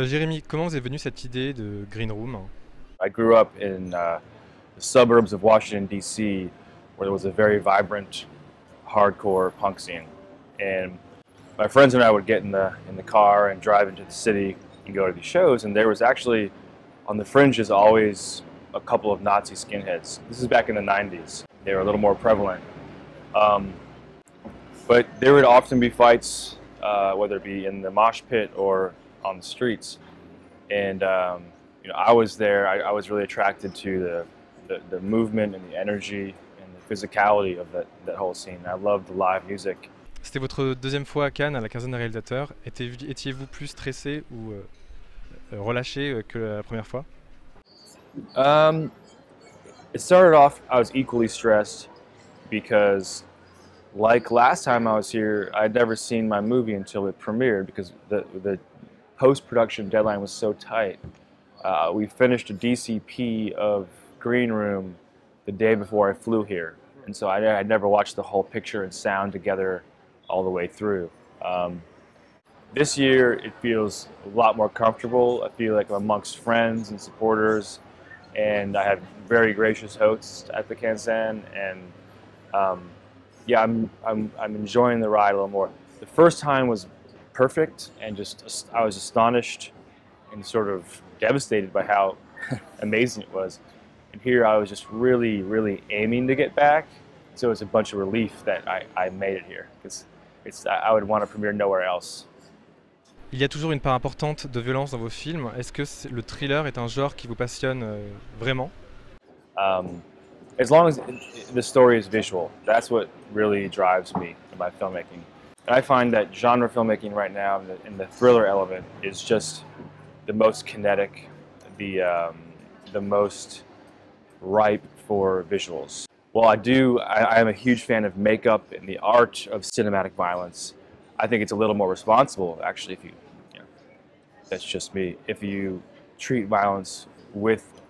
Jérémy, comment vous est venue cette idée de Green Room? I grew up in the suburbs of Washington, D.C., where there was a very vibrant, hardcore punk scene. And my friends and I would get in the car and drive into the city and go to these shows, and there was actually, on the fringes, always a couple of Nazi skinheads. This is back in the 90s. They were a little more prevalent. But there would often be fights, whether it be in the mosh pit or on the streets. And you know, I was there. I was really attracted to the movement and the energy and the physicality of that whole scene. I loved the live music. C'était votre deuxième fois à Cannes, à la quinzaine des réalisateurs. Étiez-vous plus stressé ou relâché que la première fois? It started off, I was equally stressed because, like last time I was here, I'd never seen my movie until it premiered because the post-production deadline was so tight. We finished a DCP of Green Room the day before I flew here, and so I'd never watched the whole picture and sound together all the way through. This year it feels a lot more comfortable. I feel like I'm amongst friends and supporters, and I have very gracious hosts at the Cannes, and yeah, I'm enjoying the ride a little more. The first time was perfect, and just I was astonished and sort of devastated by how amazing it was. And here I was just really aiming to get back, so it's a bunch of relief that I made it here, because I would want to premiere nowhere else. Il y a toujours une part importante de violence dans vos films. Est-ce que le thriller est un genre qui vous passionne vraiment? As long as the story is visual, that's what really drives me in my filmmaking. And I find that genre filmmaking right now, in the thriller element, is just the most kinetic, the most ripe for visuals. Well, I am a huge fan of makeup and the art of cinematic violence. I think it's a little more responsible, actually, if you know, that's just me, if you treat violence with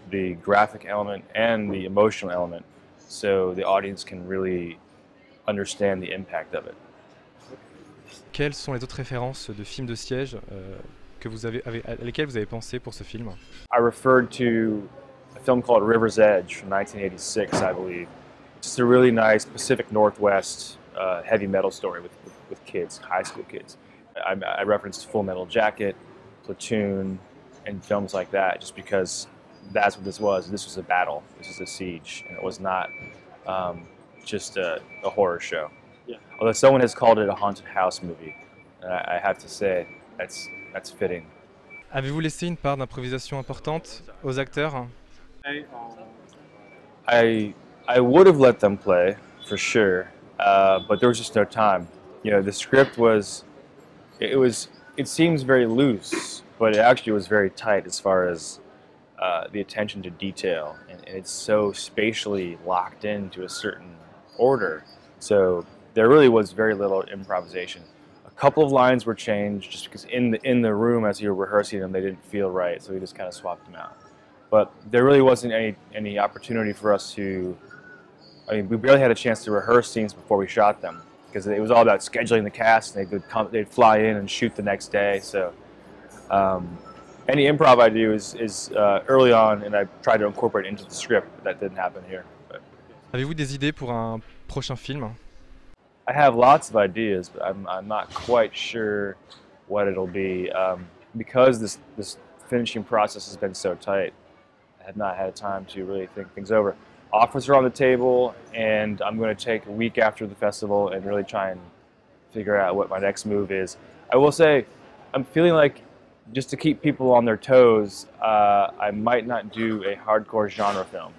the graphic element and the emotional element, so the audience can really understand the impact of it. Quelles sont les autres références de films de siège à lesquelles vous avez pensé pour ce film? I referred to a film called River's Edge from 1986, I believe. Just a really nice Pacific Northwest heavy metal story with kids, high school kids. I referenced Full Metal Jacket, Platoon, and films like that, just because that's what this was. This was a battle. This was a siege, and it was not just a horror show. Yeah. Although someone has called it a haunted house movie, and I have to say that's fitting. Avez-vous laissé une part d'improvisation importante aux acteurs? I would have let them play for sure, but there was just no time. You know, the script it seems very loose, but it actually was very tight as far as the attention to detail, and it's so spatially locked into a certain order. So there really was very little improvisation. A couple of lines were changed just because in the room as you were rehearsing them, they didn't feel right, so we just kind of swapped them out. But there really wasn't any opportunity for us to. I mean, we barely had a chance to rehearse scenes before we shot them, because it was all about scheduling the cast, and they'd fly in and shoot the next day. So any improv I do is early on, and I try to incorporate into the script. But that didn't happen here. But. Avez-vous des idées pour un prochain film? I have lots of ideas, but I'm not quite sure what it'll be, because this finishing process has been so tight. I have not had time to really think things over. Offers are on the table, and I'm going to take a week after the festival and really try and figure out what my next move is. I will say, I'm feeling like, just to keep people on their toes, I might not do a hardcore genre film.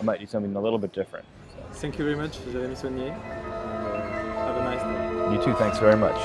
I might do something a little bit different. Thank you very much, Jérémy Saulnier. Have a nice day. You too, thanks very much.